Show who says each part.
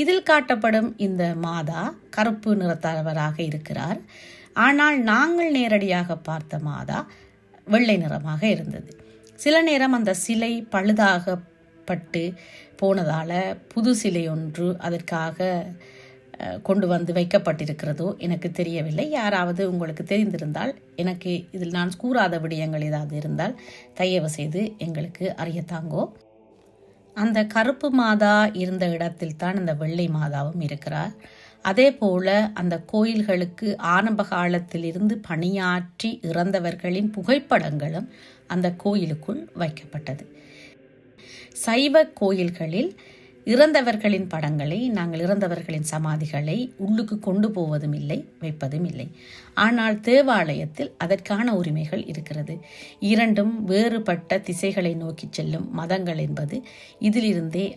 Speaker 1: இதில் காட்டப்படும் இந்த மாதா கருப்பு நிறத்தவராக இருக்கிறார். ஆனால் நாங்கள் நேரடியாக பார்த்த மாதா வெள்ளை நிறமாக இருந்தது. சில நேரம் அந்த சிலை பழுதாகப்பட்டு போனதால் புது சிலை ஒன்று அதற்காக கொண்டு வந்து வைக்கப்பட்டிருக்கிறதோ எனக்கு தெரியவில்லை. யாராவது உங்களுக்கு தெரிந்திருந்தால், எனக்கு இதில் நான் கூறாத விடயங்கள் ஏதாவது இருந்தால் தயவு செய்து எங்களுக்கு அறியத்தாங்கோ. அந்த கருப்பு மாதா இருந்த இடத்தில் தான் அந்த வெள்ளை மாதாவும் இருக்கிறார். அதே போல அந்த கோயில்களுக்கு ஆரம்ப காலத்திலிருந்து பணியாற்றி இறந்தவர்களின் புகைப்படங்களும் அந்த கோயிலுக்குள் வைக்கப்பட்டது. சைவ கோயில்களில் இறந்தவர்களின் படங்களை, நாங்கள் இறந்தவர்களின் சமாதிகளை உள்ளுக்கு கொண்டு போவதும் இல்லை, வைப்பதும் இல்லை. ஆனால் தேவாலயத்தில் அதற்கான உரிமைகள் இருக்கிறது. இரண்டும் வேறுபட்ட திசைகளை நோக்கி செல்லும் மதங்கள் என்பது இதிலிருந்தே